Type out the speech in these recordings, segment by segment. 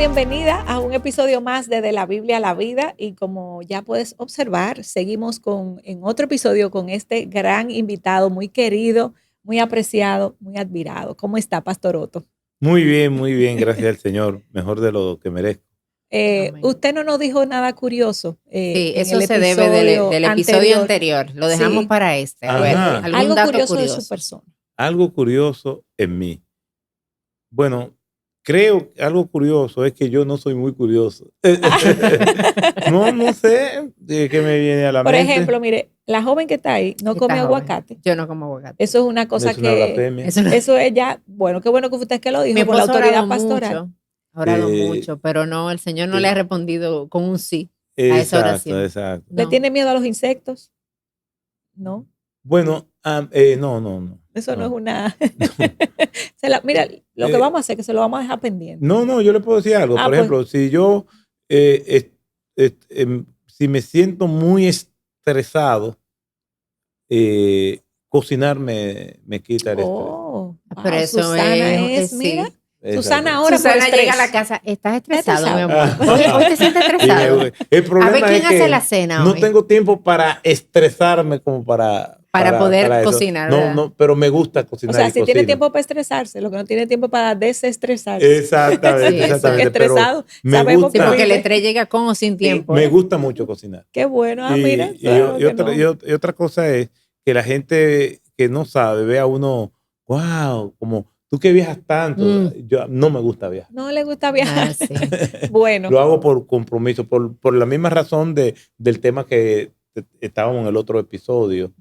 bienvenida a un episodio más de la Biblia a la Vida y como ya puedes observar, seguimos en otro episodio con este gran invitado, muy querido, muy apreciado, muy admirado. ¿Cómo está, Pastor Otto? Muy bien, gracias al Señor, mejor de lo que merezco. Usted no nos dijo nada curioso. Sí, en eso el se debe del episodio anterior. anterior. Lo dejamos Sí. para este. A ver, Ajá. algún Algo dato curioso de curioso. su persona. Algo curioso en mí. Bueno, creo que algo curioso es que yo no soy muy curioso. No sé de qué me viene a la Por mente. ejemplo, mire, la joven que está ahí no Está come joven. aguacate. Yo no como aguacate. Eso es una cosa Es una que... blasfemia. Eso es ya... Bueno, qué bueno que usted que lo dijo Mi con la esposo ha autoridad orado pastoral. mucho, ha orado Eh, mucho, pero no, el Señor no le ha respondido con un sí a esa oración. Exacto. ¿Le No. tiene miedo a los insectos? No. Bueno, no. Eso no es No. una... Mira, lo que vamos a hacer es que se lo vamos a dejar pendiente. No, yo le puedo decir algo. Por pues. ejemplo, si yo, si me siento muy estresado, cocinar me quita el estrés. Oh, Pero wow, eso Susana es sí. mira, Exacto. Susana ahora por Susana estrés. llega a la casa, ¿estás estresado, ¿Estresado? mi amor? ¿Hoy te sientes estresado? El problema A ver quién es que hace la cena no hoy. tengo tiempo para estresarme como para poder eso. cocinar, ¿verdad? No, pero me gusta cocinar. O sea, y si tiene cocino. tiempo para estresarse, lo que no tiene tiempo para desestresarse. Exactamente. Sí, Porque estresado, me sabemos gusta, Sí, que porque el vive. estrés llega con o sin tiempo. me gusta mucho cocinar. Qué bueno, mira. Y otra cosa es que la gente que no sabe ve a uno, wow, como tú que viajas tanto. Yo no me gusta viajar. No le gusta viajar. Sí. Bueno. Lo hago por compromiso, por la misma razón del tema que estábamos en el otro episodio.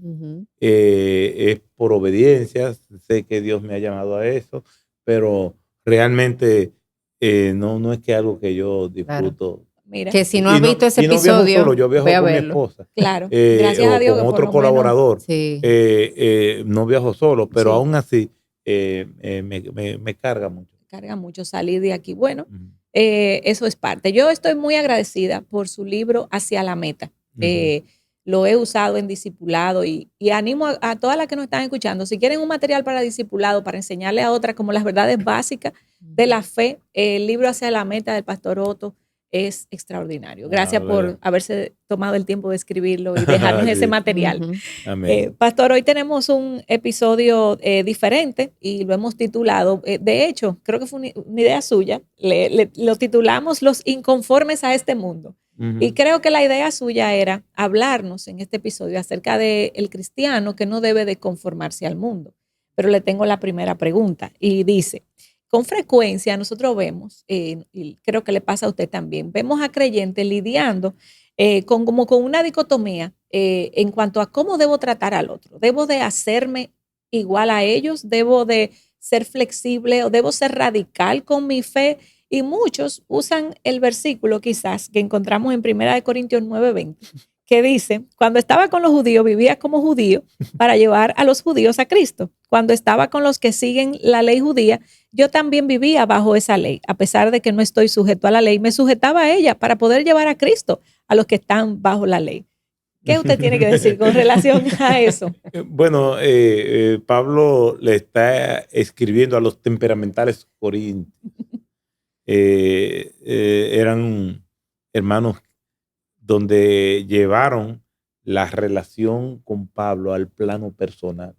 Es por obediencia. Sé que Dios me ha llamado a eso, pero realmente no es que algo que yo disfruto. Claro. Mira. Que si no has visto ese y no episodio, viajo solo, yo viajo ve a con mi verlo. esposa. Claro, gracias a Dios. O con que por otro lo colaborador. menos, Sí. No viajo solo, pero Sí. aún así me carga mucho. Carga mucho salir de aquí. Bueno, Ujú. eso es parte. Yo estoy muy agradecida por su libro Hacia la Meta. Lo he usado en discipulado y animo a todas las que nos están escuchando. Si quieren un material para discipulado, para enseñarle a otras como las verdades básicas de la fe, el libro Hacia la Meta del Pastor Otto es extraordinario. Gracias por haberse tomado el tiempo de escribirlo y dejarnos Sí. ese material. Amén. Pastor, hoy tenemos un episodio diferente y lo hemos titulado, de hecho, creo que fue una idea suya, lo titulamos Los inconformes a este mundo. Y creo que la idea suya era hablarnos en este episodio acerca del cristiano que no debe de conformarse al mundo. Pero le tengo la primera pregunta y dice, con frecuencia nosotros vemos, y creo que le pasa a usted también, vemos a creyentes lidiando como con una dicotomía en cuanto a cómo debo tratar al otro. ¿Debo de hacerme igual a ellos? ¿Debo de ser flexible o debo ser radical con mi fe? Y muchos usan el versículo quizás que encontramos en 1 Corintios 9:20, que dice, cuando estaba con los judíos vivía como judío para llevar a los judíos a Cristo. Cuando estaba con los que siguen la ley judía, yo también vivía bajo esa ley. A pesar de que no estoy sujeto a la ley, me sujetaba a ella para poder llevar a Cristo a los que están bajo la ley. ¿Qué usted tiene que decir con relación a eso? Bueno, Pablo le está escribiendo a los temperamentales corintios. Eran hermanos donde llevaron la relación con Pablo al plano personal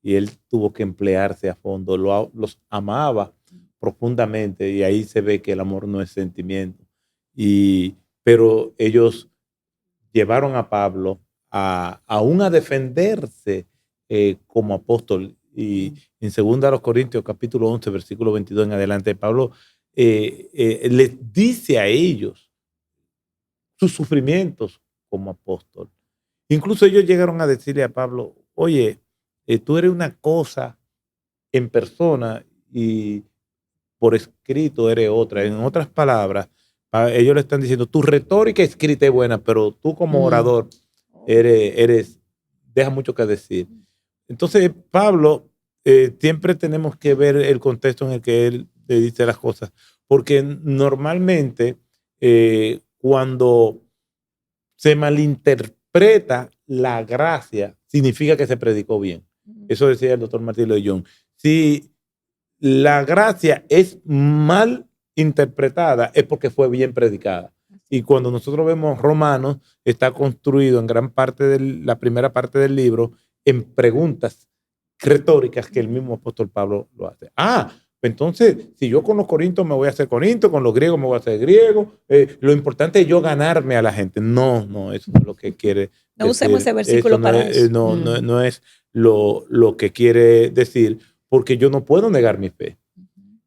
y él tuvo que emplearse a fondo, los amaba profundamente y ahí se ve que el amor no es sentimiento. Pero ellos llevaron a Pablo aún a defenderse como apóstol. Y en 2 Corintios capítulo 11, versículo 22 en adelante, Pablo les dice a ellos sus sufrimientos como apóstol. Incluso ellos llegaron a decirle a Pablo, oye, tú eres una cosa en persona y por escrito eres otra. En otras palabras, ellos le están diciendo, tu retórica escrita es buena, pero tú como orador deja mucho que decir. Entonces, Pablo, siempre tenemos que ver el contexto en el que él le dice las cosas, porque normalmente cuando se malinterpreta la gracia, significa que se predicó bien. Eso decía el doctor Martín Lloyd Jones. Si la gracia es mal interpretada es porque fue bien predicada. Y cuando nosotros vemos Romanos, está construido en gran parte de la primera parte del libro en preguntas retóricas que el mismo apóstol Pablo lo hace. Entonces, si yo con los corintios me voy a hacer corinto, con los griegos me voy a hacer griego, lo importante es yo ganarme a la gente. No, eso no es lo que quiere no decir. usemos ese versículo para eso. No es lo que quiere decir, porque yo no puedo negar mi fe.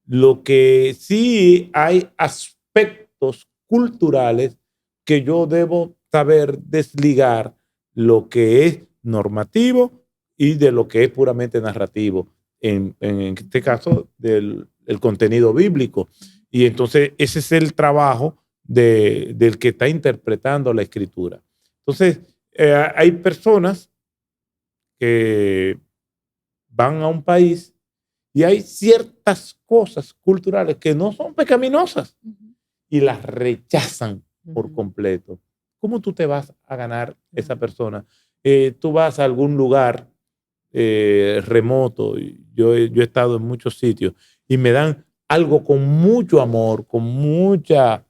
Lo que sí hay aspectos culturales que yo debo saber desligar lo que es normativo y de lo que es puramente narrativo, en este caso del contenido bíblico. Y entonces ese es el trabajo del que está interpretando la escritura. Entonces hay personas que van a un país y hay ciertas cosas culturales que no son pecaminosas y las rechazan por completo. ¿Cómo tú te vas a ganar esa persona? Tú vas a algún lugar remoto. Yo he estado en muchos sitios y me dan algo con mucho amor, con mucha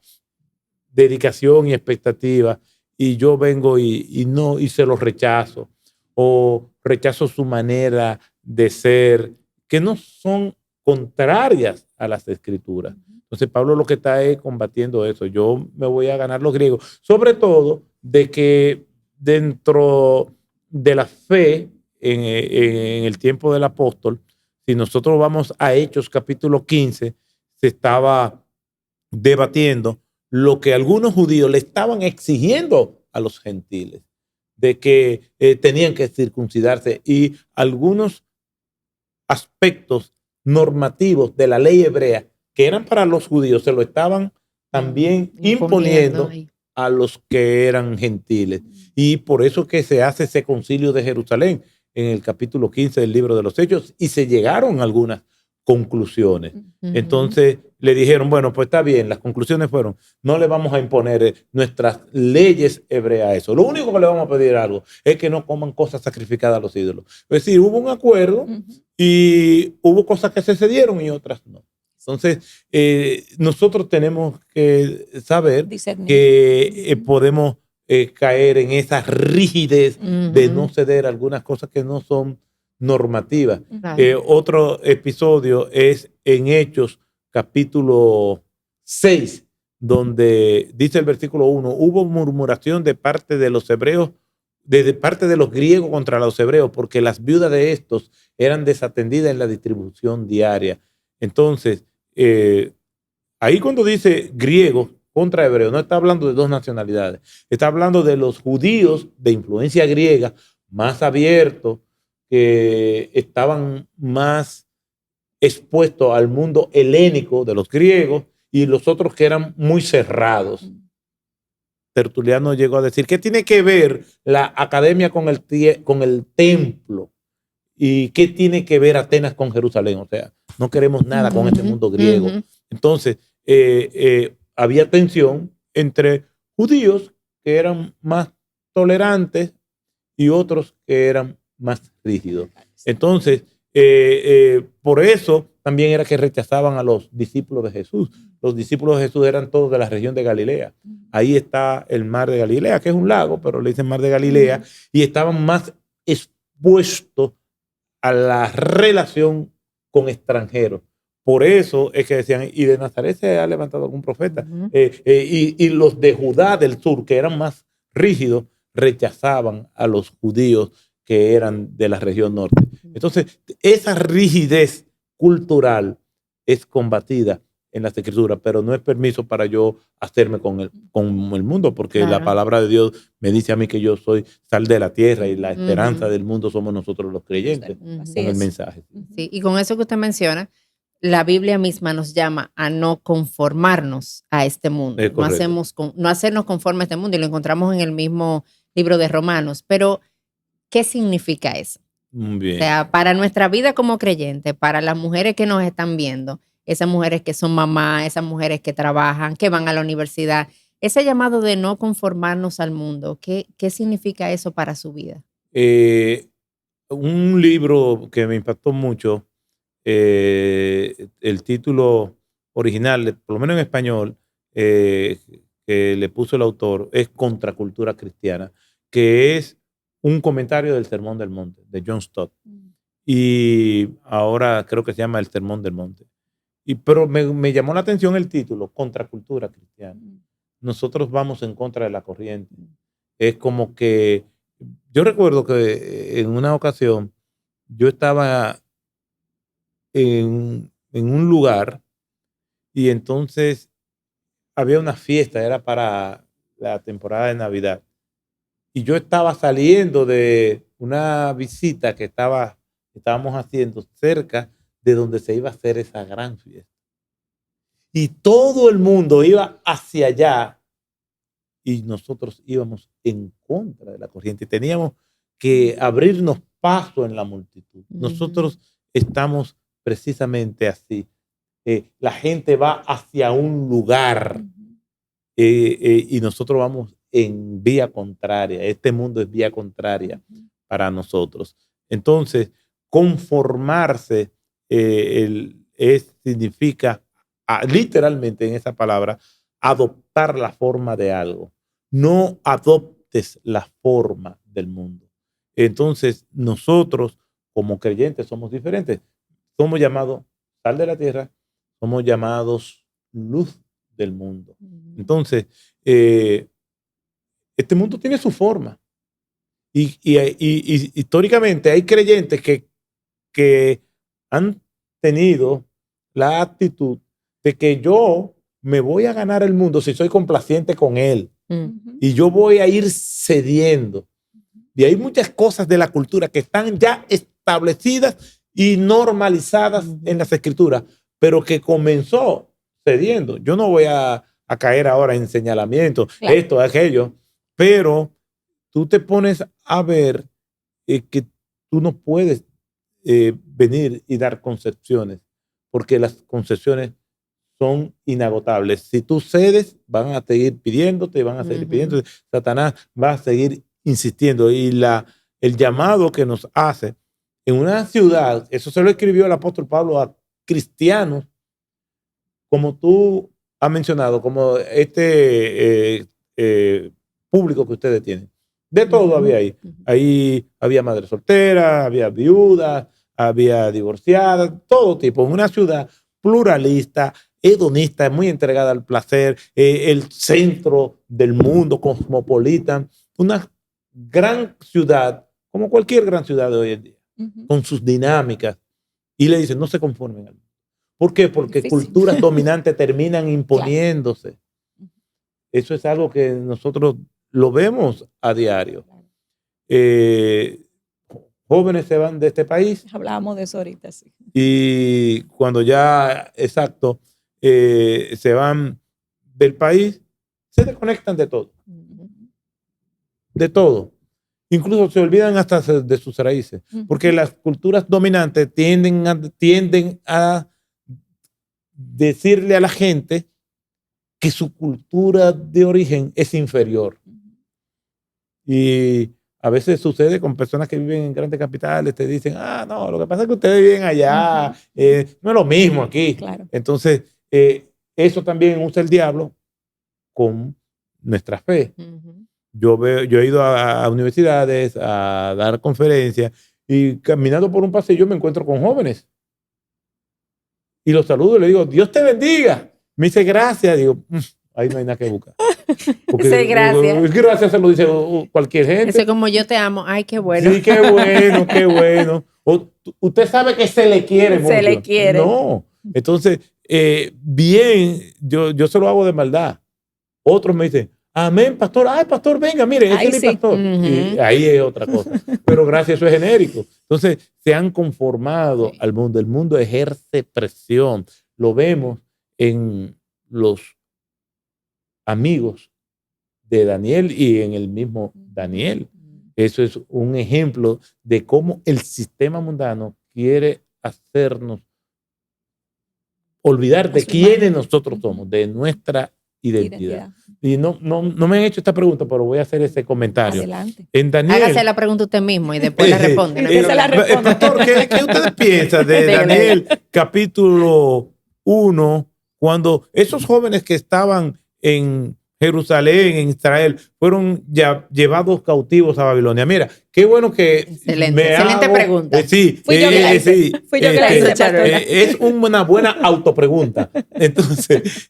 dedicación y expectativa, y yo vengo y se los rechazo, o rechazo su manera de ser, que no son contrarias a las escrituras. Entonces Pablo lo que está es combatiendo eso. Yo me voy a ganar los griegos, sobre todo de que dentro de la fe en el tiempo del apóstol, si nosotros vamos a Hechos capítulo 15, se estaba debatiendo lo que algunos judíos le estaban exigiendo a los gentiles, de que tenían que circuncidarse, y algunos aspectos normativos de la ley hebrea que eran para los judíos se lo estaban también imponiendo a los que eran gentiles. Y por eso que se hace ese concilio de Jerusalén en el capítulo 15 del libro de los Hechos, y se llegaron a algunas conclusiones. Entonces le dijeron, bueno, pues está bien, las conclusiones fueron, no le vamos a imponer nuestras leyes hebreas a eso. Lo único que le vamos a pedir algo es que no coman cosas sacrificadas a los ídolos. Es decir, hubo un acuerdo y hubo cosas que se cedieron y otras no. Entonces, nosotros tenemos que saber que podemos caer en esa rigidez de no ceder algunas cosas que no son normativas. Otro episodio es en Hechos capítulo 6, donde dice el versículo 1, hubo murmuración de parte de los hebreos, de parte de los griegos contra los hebreos, porque las viudas de estos eran desatendidas en la distribución diaria. Entonces, ahí cuando dice griegos contra hebreos, no está hablando de dos nacionalidades, está hablando de los judíos de influencia griega más abiertos, que estaban más expuestos al mundo helénico de los griegos, y los otros que eran muy cerrados. Tertuliano llegó a decir, ¿qué tiene que ver la academia con el templo? ¿Y qué tiene que ver Atenas con Jerusalén? O sea, no queremos nada con este mundo griego. Entonces, había tensión entre judíos que eran más tolerantes y otros que eran más rígidos. Entonces, por eso también era que rechazaban a los discípulos de Jesús. Los discípulos de Jesús eran todos de la región de Galilea. Ahí está el mar de Galilea, que es un lago, pero le dicen mar de Galilea, y estaban más expuestos a la relación con extranjeros. Por eso es que decían, ¿y de Nazaret se ha levantado algún profeta? Y los de Judá del sur, que eran más rígidos, rechazaban a los judíos que eran de la región norte. Entonces, esa rigidez cultural es combatida en las escrituras, pero no es permiso para yo hacerme con el mundo, porque la palabra de Dios me dice a mí que yo soy sal de la tierra y la esperanza del mundo somos nosotros los creyentes, con el mensaje. Sí, y con eso que usted menciona, la Biblia misma nos llama a no conformarnos a este mundo, no hacernos conforme a este mundo, y lo encontramos en el mismo libro de Romanos. Pero, ¿qué significa eso? Bien. O sea, para nuestra vida como creyentes, para las mujeres que nos están viendo, esas mujeres que son mamás, esas mujeres que trabajan, que van a la universidad, ese llamado de no conformarnos al mundo, ¿qué significa eso para su vida? Un libro que me impactó mucho, el título original, por lo menos en español, que le puso el autor, es Contracultura Cristiana, que es un comentario del Sermón del Monte, de John Stott. Y ahora creo que se llama El Sermón del Monte. Pero me llamó la atención el título, Contracultura Cristiana. Nosotros vamos en contra de la corriente. Es como que, yo recuerdo que en una ocasión yo estaba en un lugar y entonces había una fiesta, era para la temporada de Navidad. Y yo estaba saliendo de una visita que estábamos haciendo cerca de donde se iba a hacer esa gran fiesta. Y todo el mundo iba hacia allá y nosotros íbamos en contra de la corriente. Teníamos que abrirnos paso en la multitud. Nosotros estamos precisamente así. La gente va hacia un lugar y nosotros vamos en vía contraria. Este mundo es vía contraria para nosotros. Entonces, conformarse significa literalmente en esa palabra adoptar la forma de algo. No adoptes la forma del mundo. Entonces, nosotros como creyentes somos diferentes. Somos llamados sal de la tierra, somos llamados luz del mundo. Entonces, este mundo tiene su forma. Y históricamente hay creyentes que han tenido la actitud de que yo me voy a ganar el mundo si soy complaciente con él. Y yo voy a ir cediendo. Y hay muchas cosas de la cultura que están ya establecidas y normalizadas en las escrituras, pero que comenzó cediendo. Yo no voy a caer ahora en señalamiento, claro, esto, aquello, pero tú te pones a ver que tú no puedes venir y dar concesiones, porque las concesiones son inagotables. Si tú cedes, van a seguir pidiéndote, van a seguir pidiéndote. Satanás va a seguir insistiendo. Y el llamado que nos hace en una ciudad, eso se lo escribió el apóstol Pablo a cristianos, como tú has mencionado, como este público que ustedes tienen. De todo había ahí. Ahí había madres solteras, había viudas, había divorciadas, todo tipo. En una ciudad pluralista, hedonista, muy entregada al placer, el centro del mundo, cosmopolita, una gran ciudad, como cualquier gran ciudad de hoy en día, con sus dinámicas. Y le dicen, no se conformen al mundo. ¿Por qué? Porque culturas dominantes terminan imponiéndose. Claro. Eso es algo que nosotros lo vemos a diario. Jóvenes se van de este país. Hablábamos de eso ahorita, sí. Y cuando ya, exacto, se van del país, se desconectan de todo. De todo. Incluso se olvidan hasta de sus raíces. Porque las culturas dominantes tienden a decirle a la gente que su cultura de origen es inferior. Y a veces sucede con personas que viven en grandes capitales, te dicen, no, lo que pasa es que ustedes viven allá, no es lo mismo aquí. Claro. Entonces, eso también usa el diablo con nuestra fe. Yo he ido a universidades a dar conferencias y caminando por un pasillo me encuentro con jóvenes. Y los saludo y le digo, Dios te bendiga. Me dice, gracias. Digo, ahí no hay nada que buscar. Porque, sí, gracias. Gracias se lo dice cualquier gente. Eso como yo te amo. Ay, qué bueno. Sí, qué bueno, qué bueno. Usted sabe que se le quiere mucho. Se le quiere. No. Entonces, bien, yo se lo hago de maldad. Otros me dicen, amén, pastor. Ay, pastor, venga, mire, ese es mi pastor. Y ahí es otra cosa. Pero gracias, eso es genérico. Entonces, se han conformado al mundo. El mundo ejerce presión. Lo vemos en los amigos de Daniel y en el mismo Daniel. Eso es un ejemplo de cómo el sistema mundano quiere hacernos olvidar de quiénes nosotros somos, de nuestra identidad. Y no me han hecho esta pregunta, pero voy a hacer ese comentario. Adelante. En Daniel, hágase la pregunta usted mismo y después la responde. Pastor, ¿qué usted piensa de Daniel capítulo 1, cuando esos jóvenes que estaban en Jerusalén, en Israel, fueron ya llevados cautivos a Babilonia. Mira, qué bueno que excelente pregunta. Sí, Fui yo que la hice. Es una buena autopregunta. Entonces,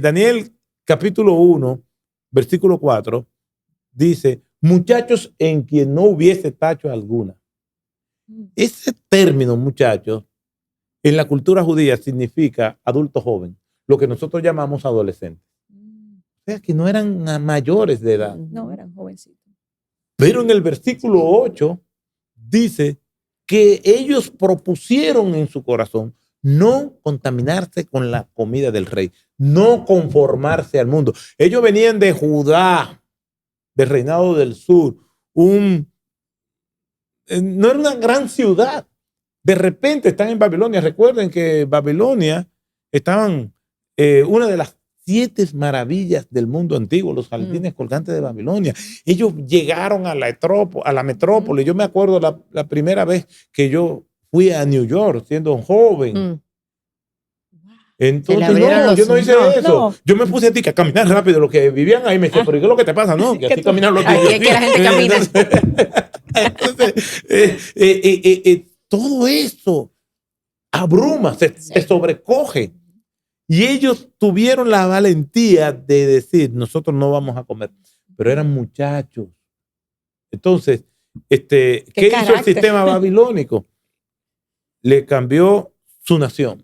Daniel capítulo 1, versículo 4, dice, muchachos en quien no hubiese tacha alguna. Ese término, muchachos, en la cultura judía significa adulto joven, lo que nosotros llamamos adolescente. O sea, que no eran mayores de edad. No, eran jovencitos. Pero en el versículo 8 dice que ellos propusieron en su corazón no contaminarse con la comida del rey, no conformarse al mundo. Ellos venían de Judá, del reinado del sur, no era una gran ciudad. De repente están en Babilonia. Recuerden que Babilonia estaban una de las 7 maravillas del mundo antiguo, los jardines colgantes de Babilonia. Ellos llegaron a la metrópoli. Yo me acuerdo la primera vez que yo fui a New York siendo joven. Entonces, no, yo no hice eso. No. Yo me puse a caminar rápido. Los que vivían ahí me decían, pero ¿qué es lo que te pasa? No, que así caminan los tíos. Es que la gente camina. Entonces, todo eso abruma, se sobrecoge. Y ellos tuvieron la valentía de decir, nosotros no vamos a comer. Pero eran muchachos. Entonces, ¿qué hizo el sistema babilónico? Le cambió su nación.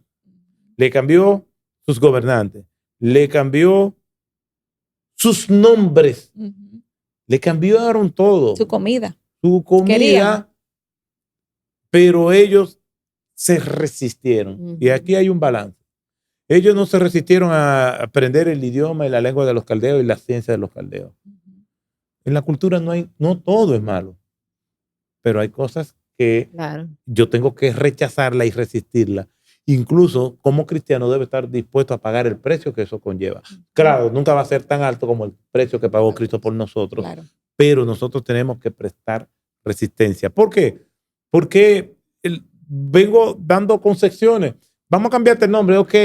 Le cambió sus gobernantes. Le cambió sus nombres. Le cambiaron todo. Su comida. Su comida. Pero ellos se resistieron. Y aquí hay un balance. Ellos no se resistieron a aprender el idioma y la lengua de los caldeos y la ciencia de los caldeos. En la cultura no todo es malo, pero hay cosas que yo tengo que rechazarla y resistirla. Incluso como cristiano debe estar dispuesto a pagar el precio que eso conlleva. Claro, nunca va a ser tan alto como el precio que pagó Cristo por nosotros, pero nosotros tenemos que prestar resistencia. ¿Por qué? Porque vengo dando concesiones. Vamos a cambiarte el nombre, ok.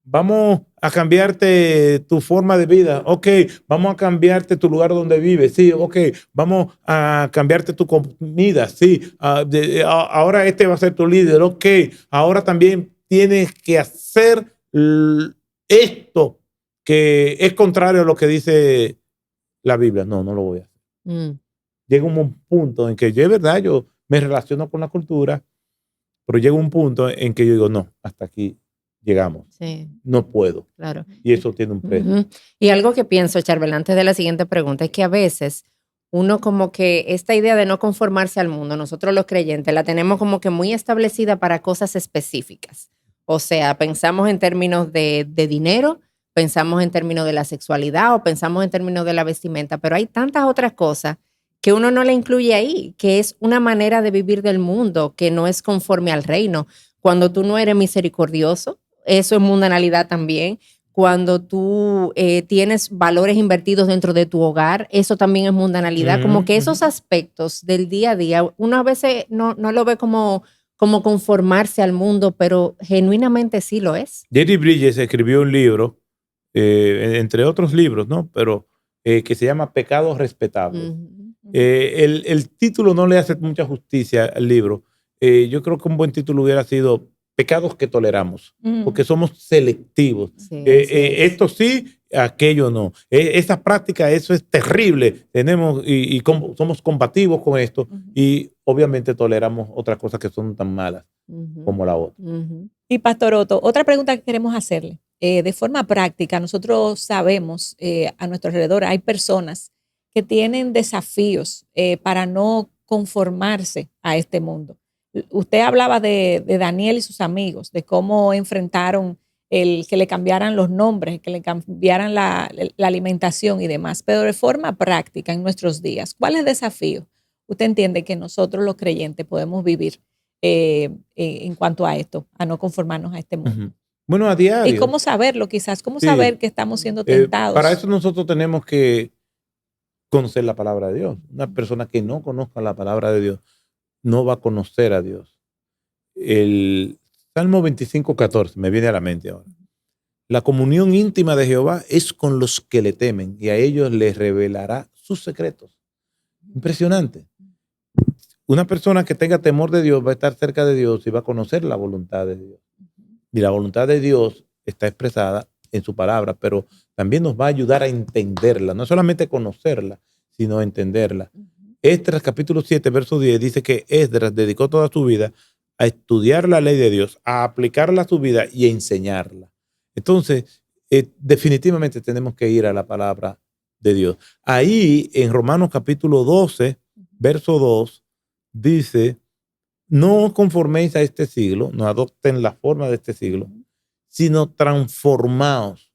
Vamos a cambiarte tu forma de vida, ok. Vamos a cambiarte tu lugar donde vives, sí, ok. Vamos a cambiarte tu comida, sí. Ahora va a ser tu líder, ok. Ahora también tienes que hacer esto que es contrario a lo que dice la Biblia. No lo voy a hacer. Llega un punto en que yo, es verdad, yo me relaciono con la cultura, pero llega un punto en que yo digo, no, hasta aquí llegamos. Sí. No puedo. Claro. Y eso tiene un precio. Y algo que pienso, Charbel, antes de la siguiente pregunta, es que a veces uno como que esta idea de no conformarse al mundo, nosotros los creyentes la tenemos como que muy establecida para cosas específicas. O sea, pensamos en términos de dinero, pensamos en términos de la sexualidad o pensamos en términos de la vestimenta, pero hay tantas otras cosas que uno no le incluye ahí, que es una manera de vivir del mundo que no es conforme al reino. Cuando tú no eres misericordioso, eso es mundanalidad también. Cuando tú tienes valores invertidos dentro de tu hogar, eso también es mundanalidad. Como que esos aspectos del día a día, uno a veces no lo ve como conformarse al mundo, pero genuinamente sí lo es. Jerry Bridges escribió un libro, entre otros libros, ¿no? Pero que se llama Pecados Respetables. El título no le hace mucha justicia al libro. Yo creo que un buen título hubiera sido Pecados que toleramos, porque somos selectivos. Sí, esto sí, aquello no. Esa práctica, eso es terrible. Tenemos y somos combativos con esto y obviamente toleramos otras cosas que son tan malas como la otra. Y Pastor Otto, otra pregunta que queremos hacerle. De forma práctica, nosotros sabemos a nuestro alrededor hay personas que tienen desafíos para no conformarse a este mundo. Usted hablaba de Daniel y sus amigos, de cómo enfrentaron el que le cambiaran los nombres, que le cambiaran la alimentación y demás, pero de forma práctica en nuestros días, ¿cuáles desafíos usted entiende que nosotros los creyentes podemos vivir en cuanto a esto, a no conformarnos a este mundo? Bueno, a diario. ¿Y cómo saberlo quizás? ¿Cómo saber que estamos siendo tentados? Para eso nosotros tenemos que conocer la palabra de Dios. Una persona que no conozca la palabra de Dios no va a conocer a Dios. El Salmo 25:14 me viene a la mente ahora. La comunión íntima de Jehová es con los que le temen y a ellos les revelará sus secretos. Impresionante. Una persona que tenga temor de Dios va a estar cerca de Dios y va a conocer la voluntad de Dios. Y la voluntad de Dios está expresada en su palabra, pero también nos va a ayudar a entenderla, no solamente conocerla, sino entenderla. Esdras capítulo 7, verso 10 dice que Esdras dedicó toda su vida a estudiar la ley de Dios, a aplicarla a su vida y a enseñarla. Entonces, definitivamente tenemos que ir a la palabra de Dios. Ahí en Romanos capítulo 12, verso 2, dice, no os conforméis a este siglo, no adopten la forma de este siglo, sino transformaos.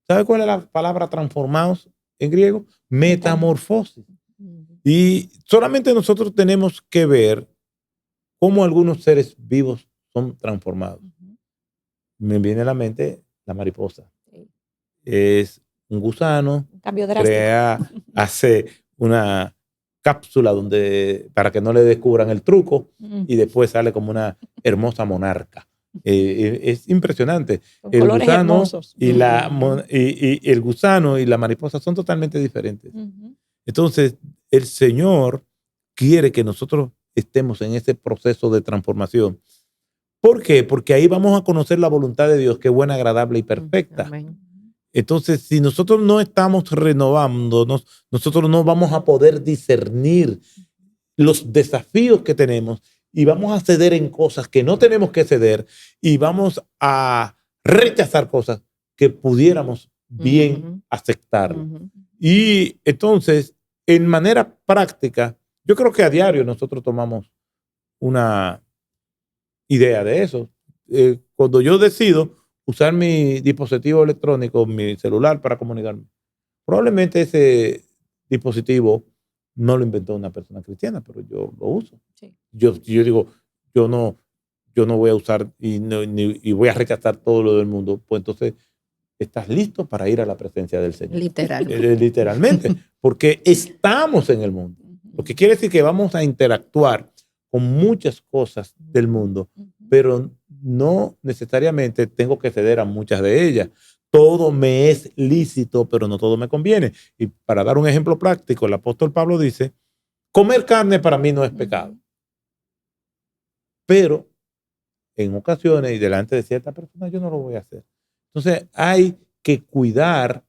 ¿Sabe cuál es la palabra transformaos en griego? Metamorfosis. Y solamente nosotros tenemos que ver cómo algunos seres vivos son transformados. Me viene a la mente la mariposa. Sí. Es un gusano, un cambio drástico. Hace una cápsula para que no le descubran el truco y después sale como una hermosa monarca. Es impresionante. Con el gusano hermosos. Y el gusano y la mariposa son totalmente diferentes. Entonces, el Señor quiere que nosotros estemos en ese proceso de transformación. ¿Por qué? Porque ahí vamos a conocer la voluntad de Dios, que es buena, agradable y perfecta. Amén. Entonces, si nosotros no estamos renovándonos, nosotros no vamos a poder discernir los desafíos que tenemos y vamos a ceder en cosas que no tenemos que ceder y vamos a rechazar cosas que pudiéramos bien aceptar. Y entonces, en manera práctica, yo creo que a diario nosotros tomamos una idea de eso. Cuando yo decido usar mi dispositivo electrónico, mi celular para comunicarme, probablemente ese dispositivo no lo inventó una persona cristiana, pero yo lo uso. Sí. Yo digo, yo no voy a usar y voy a rechazar todo lo del mundo. Pues entonces, estás listo para ir a la presencia del Señor. Literalmente, porque estamos en el mundo. Lo que quiere decir que vamos a interactuar con muchas cosas del mundo, pero no necesariamente tengo que ceder a muchas de ellas. Todo me es lícito, pero no todo me conviene. Y para dar un ejemplo práctico, el apóstol Pablo dice, comer carne para mí no es pecado. Pero en ocasiones y delante de ciertas personas yo no lo voy a hacer. Entonces hay que cuidar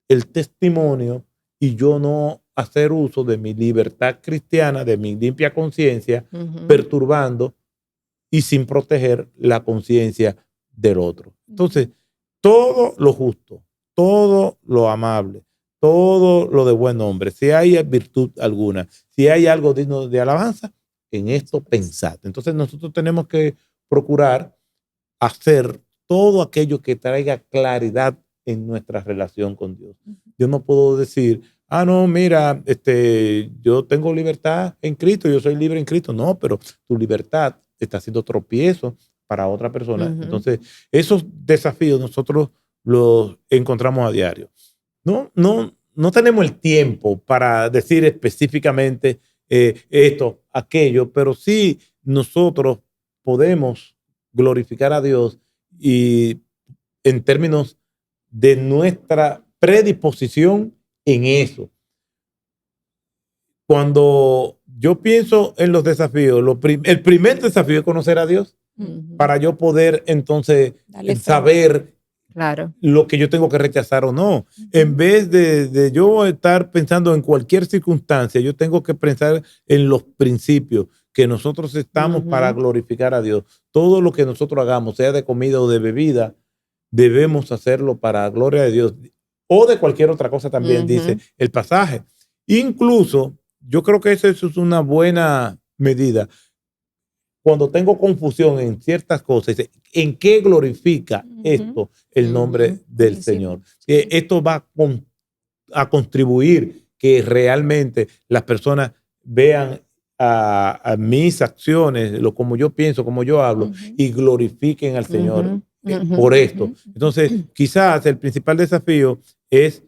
el testimonio y yo no hacer uso de mi libertad cristiana, de mi limpia conciencia, perturbando y sin proteger la conciencia del otro. Entonces, todo lo justo, todo lo amable, todo lo de buen nombre, si hay virtud alguna, si hay algo digno de alabanza, en esto pensad. Entonces, nosotros tenemos que procurar hacer todo aquello que traiga claridad en nuestra relación con Dios. Yo no puedo decir, no, mira, yo tengo libertad en Cristo, yo soy libre en Cristo. No, pero tu libertad está siendo tropiezo para otra persona. Entonces, esos desafíos nosotros los encontramos a diario. No tenemos el tiempo para decir específicamente esto, aquello, pero sí nosotros podemos glorificar a Dios y en términos de nuestra predisposición en eso. Cuando yo pienso en los desafíos, el primer desafío es conocer a Dios para yo poder entonces saber lo que yo tengo que rechazar o no. En vez de yo estar pensando en cualquier circunstancia, yo tengo que pensar en los principios que nosotros estamos para glorificar a Dios. Todo lo que nosotros hagamos, sea de comida o de bebida, debemos hacerlo para gloria de Dios o de cualquier otra cosa también, dice el pasaje. Incluso, yo creo que eso es una buena medida. Cuando tengo confusión en ciertas cosas, ¿en qué glorifica esto el nombre del Señor? Esto va a contribuir que realmente las personas vean a mis acciones, como yo pienso, como yo hablo, y glorifiquen al Señor por esto. Entonces, quizás el principal desafío es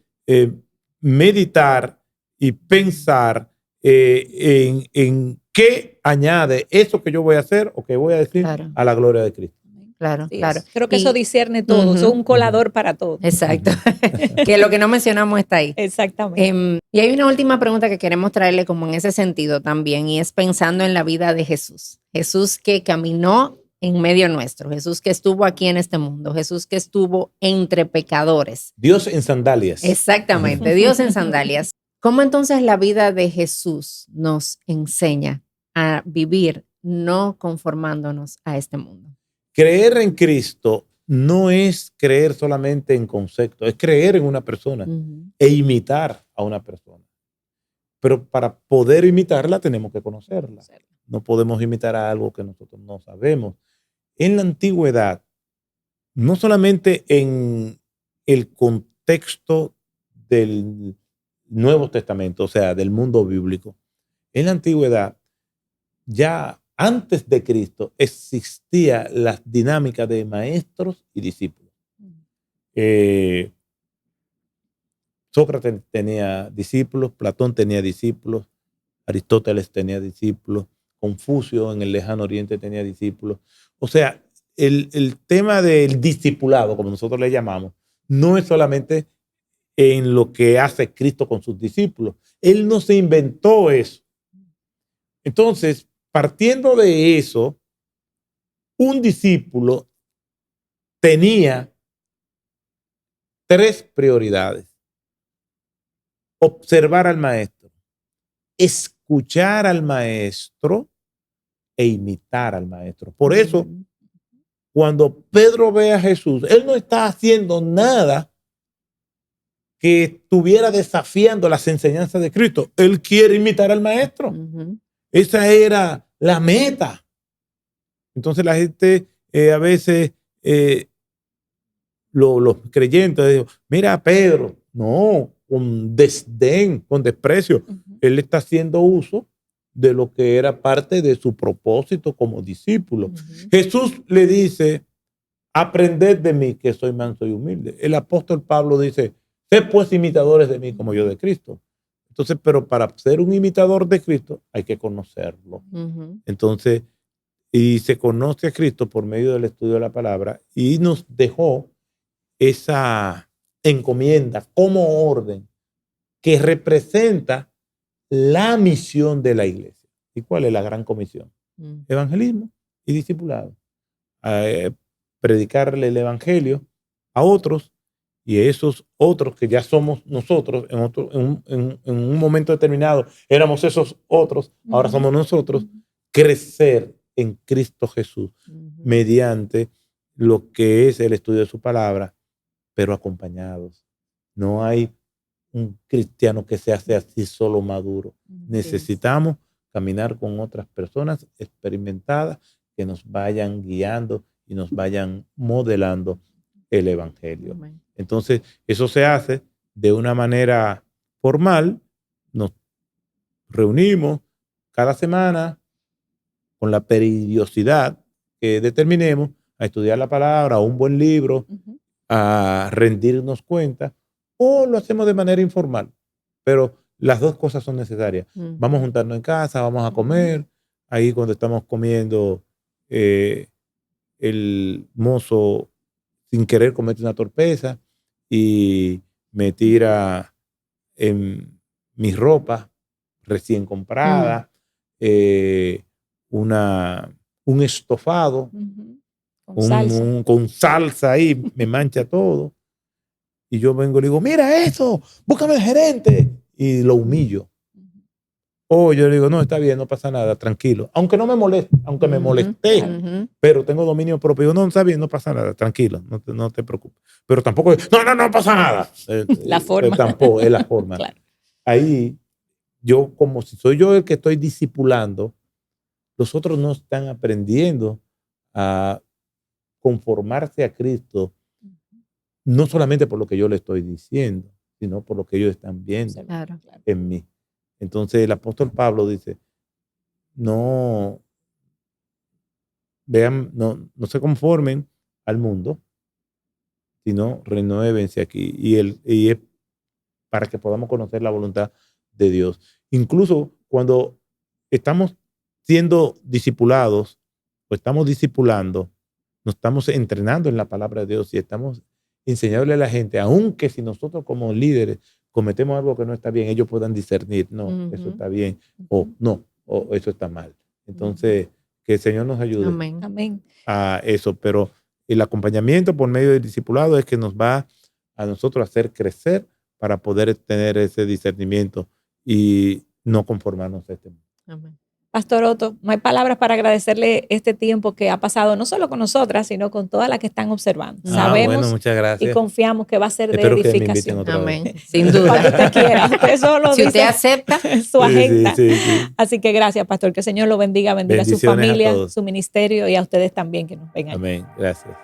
meditar y pensar en qué añade eso que yo voy a hacer o que voy a decir a la gloria de Cristo. Claro, Sí, claro. Creo que eso discierne todo, eso es un colador para todo. Exacto. Que lo que no mencionamos está ahí. Exactamente. Y hay una última pregunta que queremos traerle como en ese sentido también, y es pensando en la vida de Jesús. Jesús que caminó en medio nuestro, Jesús que estuvo aquí en este mundo, Jesús que estuvo entre pecadores. Dios en sandalias. Exactamente, Dios en sandalias. ¿Cómo entonces la vida de Jesús nos enseña a vivir no conformándonos a este mundo? Creer en Cristo no es creer solamente en concepto, es creer en una persona e imitar a una persona. Pero para poder imitarla tenemos que conocerla. No podemos imitar a algo que nosotros no sabemos. En la antigüedad, no solamente en el contexto del Nuevo Testamento, o sea, del mundo bíblico, en la antigüedad, ya antes de Cristo, existía la dinámica de maestros y discípulos. Sócrates tenía discípulos, Platón tenía discípulos, Aristóteles tenía discípulos, Confucio en el lejano oriente tenía discípulos. O sea, el tema del discipulado, como nosotros le llamamos, no es solamente en lo que hace Cristo con sus discípulos. Él no se inventó eso. Entonces, partiendo de eso, un discípulo tenía 3 prioridades. Observar al maestro, escuchar al maestro e imitar al maestro. Por eso, cuando Pedro ve a Jesús, él no está haciendo nada que estuviera desafiando las enseñanzas de Cristo. Él quiere imitar al maestro. Esa era la meta. Entonces la gente a veces, los creyentes, digo, mira a Pedro, no, con desdén, con desprecio. Él está haciendo uso de lo que era parte de su propósito como discípulo. Jesús le dice, aprended de mí que soy manso y humilde. El apóstol Pablo dice, sed pues imitadores de mí como yo de Cristo. Entonces, pero para ser un imitador de Cristo hay que conocerlo. Entonces, y se conoce a Cristo por medio del estudio de la palabra y nos dejó esa encomienda como orden que representa la misión de la iglesia. ¿Y cuál es la gran comisión? Evangelismo y discipulado. Predicarle el evangelio a otros y esos otros que ya somos nosotros, en un momento determinado éramos esos otros, ahora somos nosotros, crecer en Cristo Jesús mediante lo que es el estudio de su palabra, pero acompañados. No hay un cristiano que se hace así solo maduro. Necesitamos caminar con otras personas experimentadas que nos vayan guiando y nos vayan modelando el evangelio. Entonces, eso se hace de una manera formal. Nos reunimos cada semana con la periodicidad que determinemos a estudiar la palabra, un buen libro, a rendirnos cuenta, o lo hacemos de manera informal. Pero las dos cosas son necesarias. Vamos a juntarnos en casa, vamos a comer. Ahí cuando estamos comiendo, el mozo sin querer comete una torpeza y me tira en mi ropa recién comprada, un estofado con salsa ahí, me mancha todo. Y yo vengo y le digo, mira eso, búscame el gerente. Y lo humillo. O yo le digo, no, está bien, no pasa nada, tranquilo. Aunque no me moleste, aunque me molesté, pero tengo dominio propio. Digo, no, está bien, no pasa nada, tranquilo, no te preocupes. Pero tampoco, no pasa nada. La forma. Tampoco es la forma. Claro. Ahí, yo, como si soy yo el que estoy discipulando, los otros no están aprendiendo a conformarse a Cristo, no solamente por lo que yo le estoy diciendo, sino por lo que ellos están viendo en mí. Entonces el apóstol Pablo dice, no se conformen al mundo, sino renuévense aquí. Y es para que podamos conocer la voluntad de Dios. Incluso cuando estamos siendo discipulados o estamos discipulando, nos estamos entrenando en la palabra de Dios y estamos enseñándole a la gente, aunque si nosotros como líderes cometemos algo que no está bien, ellos puedan discernir, no, eso está bien, o no, o eso está mal. Entonces, que el Señor nos ayude Amén. a eso, pero el acompañamiento por medio del discipulado es que nos va a nosotros hacer crecer para poder tener ese discernimiento y no conformarnos a este mundo. Amén. Pastor Otto, no hay palabras para agradecerle este tiempo que ha pasado, no solo con nosotras, sino con todas las que están observando. Sabemos bueno, muchas gracias. Y confiamos que va a ser Espero de edificación. Que me inviten otra vez. Sin duda. Cuando usted quiera. Usted solo si usted acepta su agenda. Sí. Así que gracias, Pastor. Que el Señor lo bendiga a su familia, su ministerio y a ustedes también que nos ven ahí. Amén. Gracias.